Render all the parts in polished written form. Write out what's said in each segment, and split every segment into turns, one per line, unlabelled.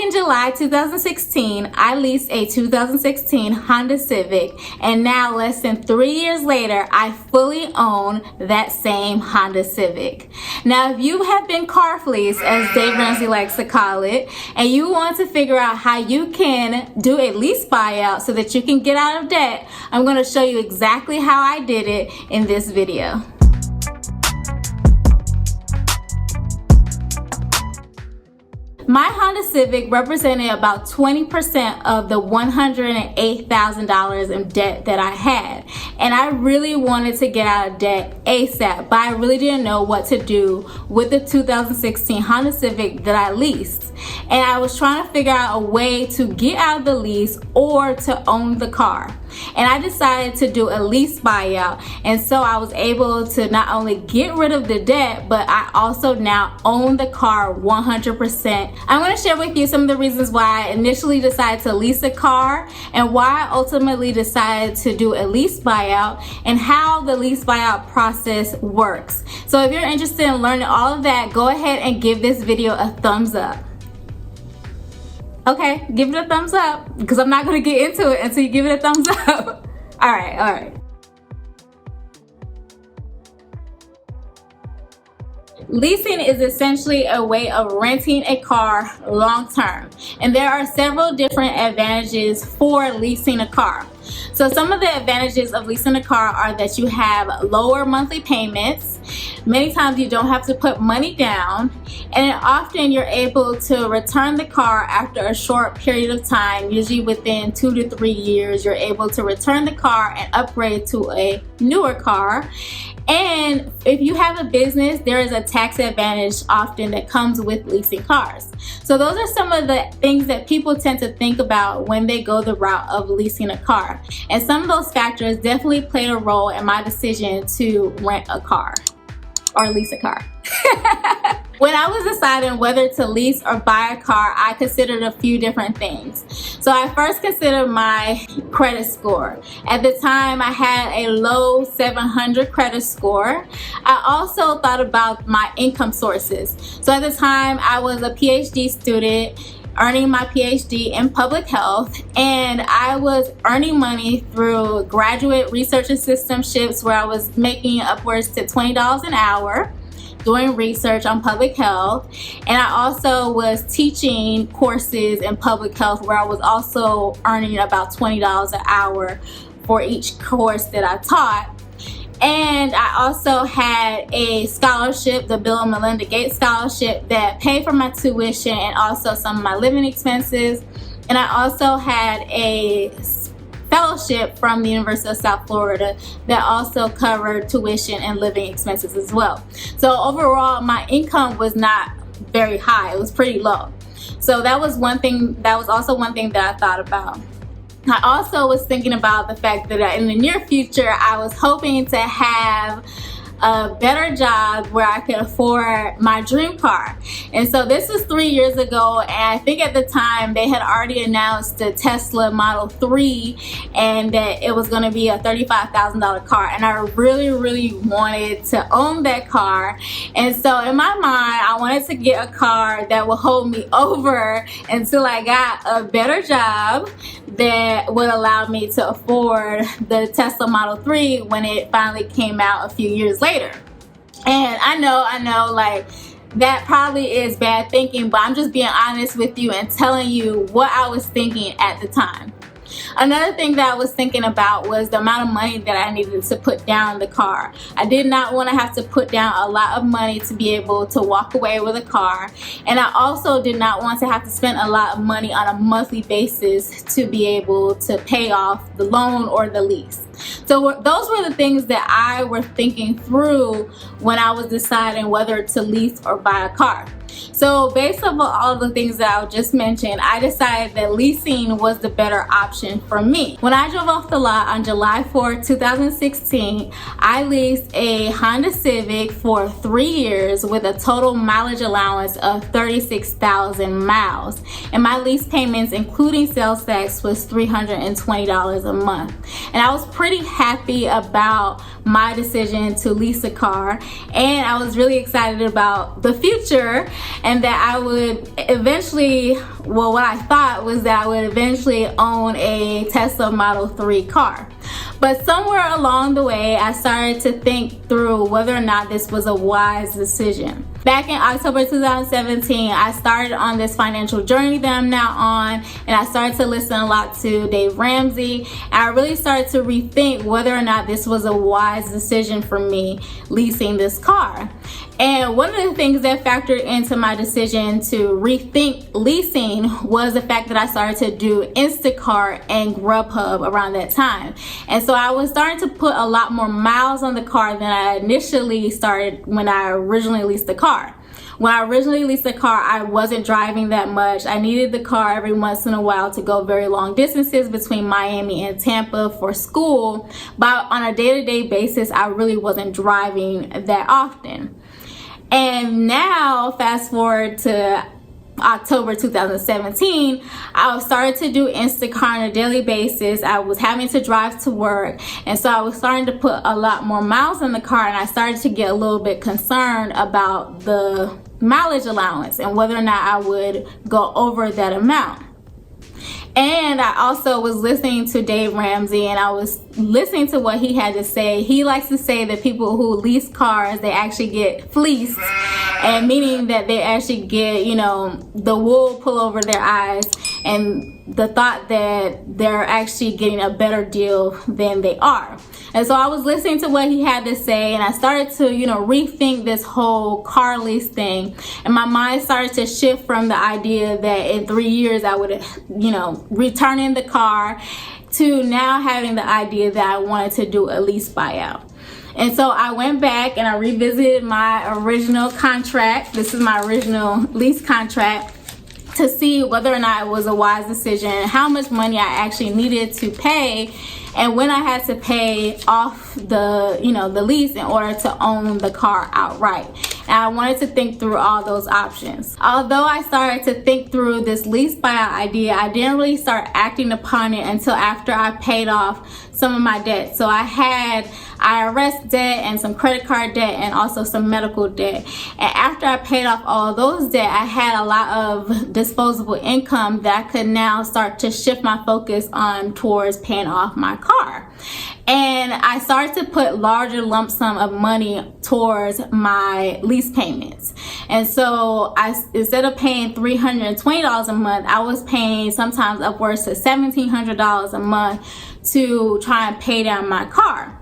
in July 2016, I leased a 2016 Honda Civic, and now less than 3 years later, I fully own that same Honda Civic. Now, if you have been car fleeced, as Dave Ramsey likes to call it, and you want to figure out how you can do a lease buyout so that you can get out of debt, I'm going to show you exactly how I did it in this video. My Honda Civic represented about 20% of the $108,000 in debt that I had. And I really wanted to get out of debt ASAP, but I really didn't know what to do with the 2016 Honda Civic that I leased. And I was trying to figure out a way to get out of the lease or to own the car. And I decided to do a lease buyout, and so I was able to not only get rid of the debt, but I also now own the car 100%. I'm going to share with you some of the reasons why I initially decided to lease a car and why I ultimately decided to do a lease buyout and how the lease buyout process works. So if you're interested in learning all of that, go ahead and give this video a thumbs up. Okay, give it a thumbs up because I'm not going to get into it until you give it a thumbs up. All right. Leasing is essentially a way of renting a car long term, and there are several different advantages for leasing a car. So some of the advantages of leasing a car are that you have lower monthly payments. Many times you don't have to put money down, and often you're able to return the car after a short period of time. Usually within 2 to 3 years, you're able to return the car and upgrade to a newer car. And if you have a business, there is a tax advantage often that comes with leasing cars. So those are some of the things that people tend to think about when they go the route of leasing a car. And some of those factors definitely played a role in my decision to rent a car or lease a car. When I was deciding whether to lease or buy a car, I considered a few different things. So I first considered my credit score. At the time, I had a low 700 credit score. I also thought about my income sources. So at the time, I was a PhD student earning my PhD in public health, and I was earning money through graduate research assistantships where I was making upwards to $20 an hour doing research on public health. And I also was teaching courses in public health where I was also earning about $20 an hour for each course that I taught. And I also had a scholarship, the Bill and Melinda Gates Scholarship, that paid for my tuition and also some of my living expenses. And I also had a fellowship from the University of South Florida that also covered tuition and living expenses as well. So overall, my income was not very high. It was pretty low. So that was one thing. That was also one thing that I thought about. I also was thinking about the fact that in the near future, I was hoping to have a better job where I could afford my dream car. And so this was 3 years ago, and I think at the time they had already announced the Tesla Model 3 and that it was going to be a $35,000 car, and I really wanted to own that car. And so in my mind, I wanted to get a car that would hold me over until I got a better job that would allow me to afford the Tesla Model 3 when it finally came out a few years later. And I know, like, that probably is bad thinking, but I'm just being honest with you and telling you what I was thinking at the time. Another thing that I was thinking about was the amount of money that I needed to put down the car. I did not want to have to put down a lot of money to be able to walk away with a car. And I also did not want to have to spend a lot of money on a monthly basis to be able to pay off the loan or the lease. So those were the things that I was thinking through when I was deciding whether to lease or buy a car. So based on all the things that I just mentioned, I decided that leasing was the better option for me. When I drove off the lot on July 4, 2016, I leased a Honda Civic for 3 years with a total mileage allowance of 36,000 miles. And my lease payments, including sales tax, was $320 a month. And I was pretty happy about my decision to lease a car, and I was really excited about the future and that I would eventually, well, what I thought was that I would eventually own a Tesla Model 3 car. But somewhere along the way, I started to think through whether or not this was a wise decision. Back in October 2017, I started on this financial journey that I'm now on, and I started to listen a lot to Dave Ramsey. And I really started to rethink whether or not this was a wise decision for me leasing this car. And one of the things that factored into my decision to rethink leasing was the fact that I started to do Instacart and Grubhub around that time. And so I was starting to put a lot more miles on the car than I initially started when I originally leased the car. When I originally leased the car, I wasn't driving that much. I needed the car every once in a while to go very long distances between Miami and Tampa for school. But on a day-to-day basis, I really wasn't driving that often. And now, fast forward to October 2017, I started to do Instacart on a daily basis. I was having to drive to work, and so I was starting to put a lot more miles in the car, and I started to get a little bit concerned about the mileage allowance and whether or not I would go over that amount. And I also was listening to Dave Ramsey, and I was listening to what he had to say. He likes to say that people who lease cars, they actually get fleeced, and meaning that they actually get, the wool pull over their eyes, and the thought that they're actually getting a better deal than they are. And so I was listening to what he had to say, and I started to, rethink this whole car lease thing. And my mind started to shift from the idea that in 3 years I would, return in the car, to now having the idea that I wanted to do a lease buyout. And so I went back and I revisited my original contract. This is my original lease contract, to see whether or not it was a wise decision, how much money I actually needed to pay, and when I had to pay off the lease in order to own the car outright. And I wanted to think through all those options. Although I started to think through this lease buyout idea, I didn't really start acting upon it until after I paid off some of my debt. So I had IRS debt and some credit card debt and also some medical debt. And after I paid off all of those debt, I had a lot of disposable income that I could now start to shift my focus on towards paying off my car. And I started to put larger lump sum of money towards my lease payments. And so instead of paying $320 a month, I was paying sometimes upwards to $1,700 a month to try and pay down my car.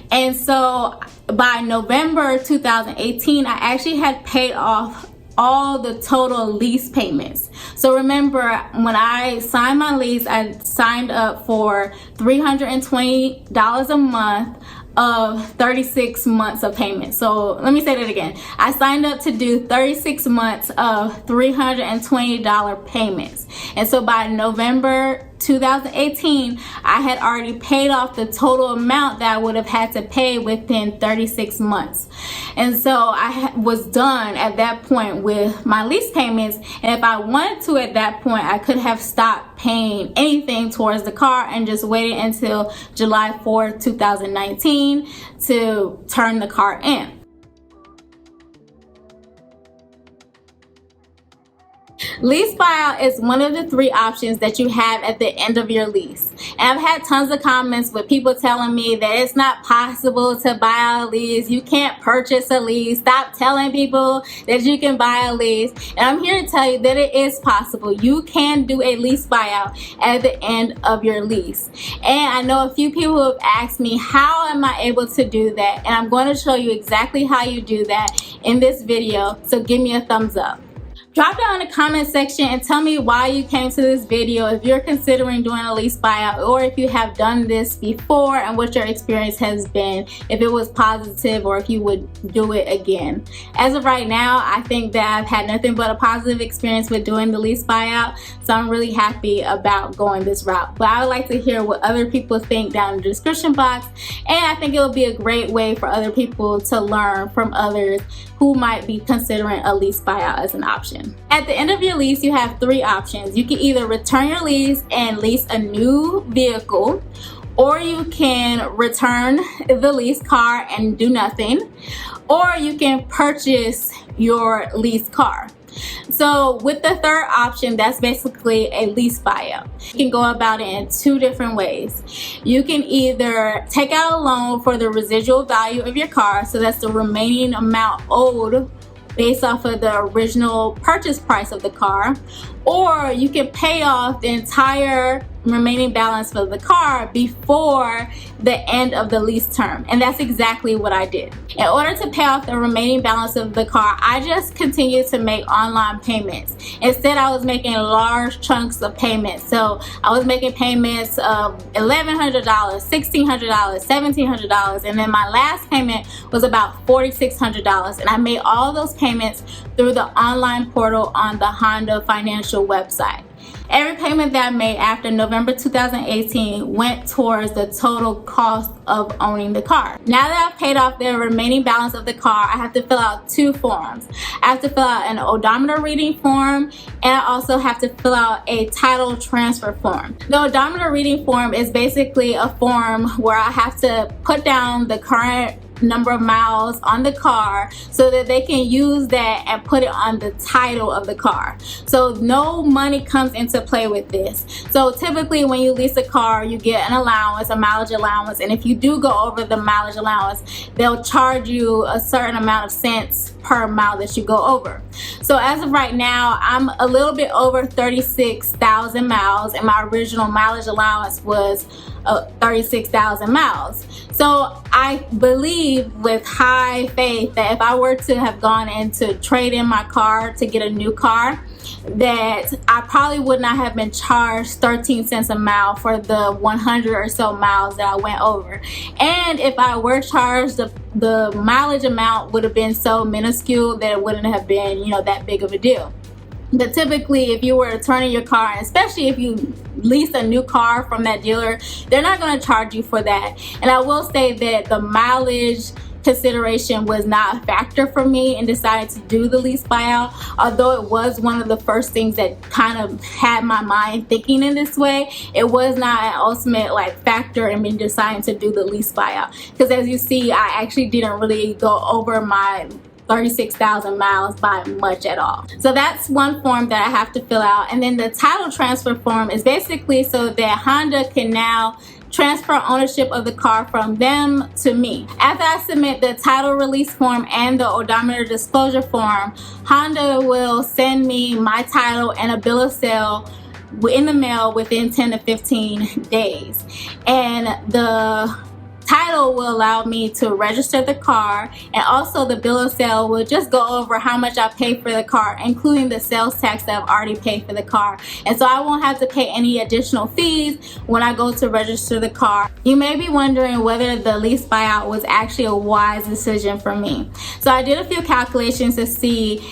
And so by November 2018, I actually had paid off all the total lease payments. So remember, when I signed my lease, I signed up for $320 a month of 36 months of payments. So let me say that again. I signed up to do 36 months of $320 payments. And so by November 2018, I had already paid off the total amount that I would have had to pay within 36 months. And so I was done at that point with my lease payments. And if I wanted to at that point, I could have stopped paying anything towards the car and just waited until July 4th, 2019 to turn the car in. Lease buyout is one of the 3 options that you have at the end of your lease. And I've had tons of comments with people telling me that it's not possible to buy out a lease. You can't purchase a lease. Stop telling people that you can buy a lease. And I'm here to tell you that it is possible. You can do a lease buyout at the end of your lease. And I know a few people have asked me, how am I able to do that? And I'm going to show you exactly how you do that in this video. So give me a thumbs up. Drop down in the comment section and tell me why you came to this video, if you're considering doing a lease buyout, or if you have done this before and what your experience has been, if it was positive or if you would do it again. As of right now, I think that I've had nothing but a positive experience with doing the lease buyout, so I'm really happy about going this route. But I would like to hear what other people think down in the description box, and I think it'll be a great way for other people to learn from others who might be considering a lease buyout as an option. At the end of your lease, you have 3 options. You can either return your lease and lease a new vehicle, or you can return the lease car and do nothing, or you can purchase your leased car. So with the third option, that's basically a lease buyout. You can go about it in two different ways. You can either take out a loan for the residual value of your car, so that's the remaining amount owed based off of the original purchase price of the car, or you can pay off the entire remaining balance for the car before the end of the lease term. And that's exactly what I did. In order to pay off the remaining balance of the car, I just continued to make online payments. Instead, I was making large chunks of payments. So I was making payments of $1,100, $1,600, $1,700, and then my last payment was about $4,600. And I made all those payments through the online portal on the Honda financial website. Every payment that I made after November 2018 went towards the total cost of owning the car. Now that I've paid off the remaining balance of the car, I have to fill out two forms. I have to fill out an odometer reading form, and I also have to fill out a title transfer form. The odometer reading form is basically a form where I have to put down the current number of miles on the car so that they can use that and put it on the title of the car. So no money comes into play with this. So typically when you lease a car, you get an allowance, a mileage allowance, and if you do go over the mileage allowance, they'll charge you a certain amount of cents per mile that you go over. So as of right now, I'm a little bit over 36,000 miles, and my original mileage allowance was 36,000 miles. So I believe with high faith that if I were to have gone in to trade in my car to get a new car, that I probably would not have been charged 13 cents a mile for the 100 or so miles that I went over. And if I were charged, the mileage amount would have been so minuscule that it wouldn't have been, that big of a deal. But typically, if you were to turn in your car, and especially if you lease a new car from that dealer, they're not going to charge you for that. And I will say that the mileage consideration was not a factor for me in deciding to do the lease buyout, although it was one of the first things that kind of had my mind thinking in this way. It was not an ultimate factor in me deciding to do the lease buyout, because as you see, I actually didn't really go over my 36,000 miles by much at all. So that's one form that I have to fill out. And then the title transfer form is basically so that Honda can now transfer ownership of the car from them to me. After I submit the title release form and the odometer disclosure form, Honda will send me my title and a bill of sale in the mail within 10 to 15 days. And the title will allow me to register the car, and also the bill of sale will just go over how much I paid for the car, including the sales tax that I've already paid for the car. And so I won't have to pay any additional fees when I go to register the car. You may be wondering whether the lease buyout was actually a wise decision for me. So I did a few calculations to see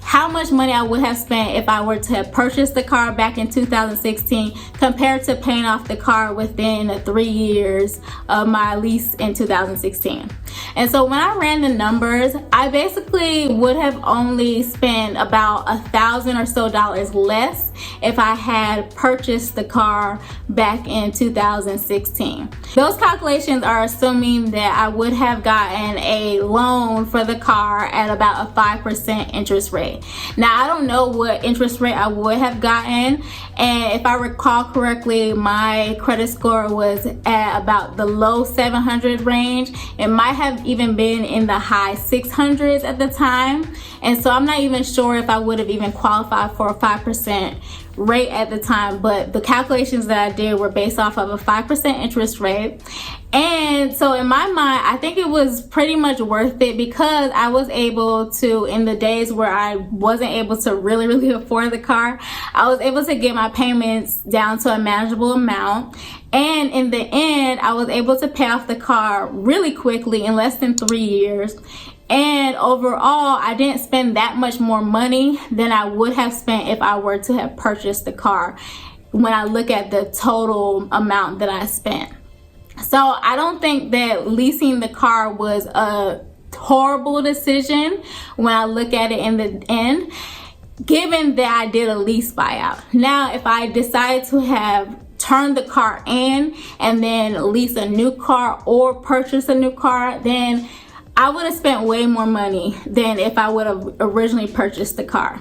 how much money I would have spent if I were to have purchased the car back in 2016 compared to paying off the car within the 3 years of my lease in 2016. And so when I ran the numbers, I basically would have only spent about $1,000 or so less if I had purchased the car back in 2016. Those calculations are assuming that I would have gotten a loan for the car at about a 5% interest rate. Now, I don't know what interest rate I would have gotten, and if I recall correctly, my credit score was at about the low 700 range. It might have even been in the high 600s at the time, and so I'm not even sure if I would have even qualified for a 5% rate at the time, but the calculations that I did were based off of a 5% interest rate. And so in my mind, I think it was pretty much worth it, because I was able to, in the days where I wasn't able to really afford the car, I was able to get my payments down to a manageable amount. And in the end, I was able to pay off the car really quickly in less than 3 years. And overall, I didn't spend that much more money than I would have spent if I were to have purchased the car, when I look at the total amount that I spent. So I don't think that leasing the car was a horrible decision when I look at it in the end, given that I did a lease buyout. Now, if I decide to have turned the car in and then lease a new car or purchase a new car, then I would have spent way more money than if I would have originally purchased the car.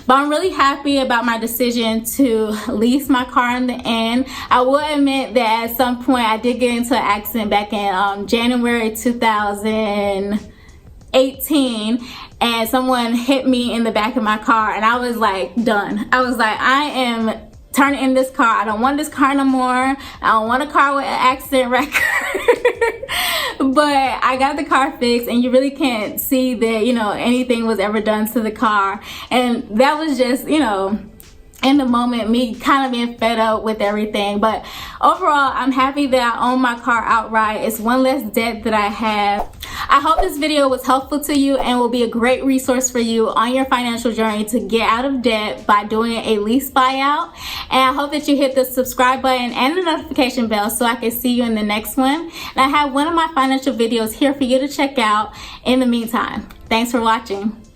But I'm really happy about my decision to lease my car in the end. I will admit that at some point I did get into an accident back in January 2018, and someone hit me in the back of my car, and I was like done. I was like, I am turning in this car. I don't want this car no more. I don't want a car with an accident record. But I got the car fixed, and you really can't see that, you know, anything was ever done to the car. And that was just, you know, in the moment, me kind of being fed up with everything. But overall, I'm happy that I own my car outright. It's one less debt that I have. I hope this video was helpful to you and will be a great resource for you on your financial journey to get out of debt by doing a lease buyout. And I hope that you hit the subscribe button and the notification bell so I can see you in the next one. And I have one of my financial videos here for you to check out in the meantime. Thanks for watching.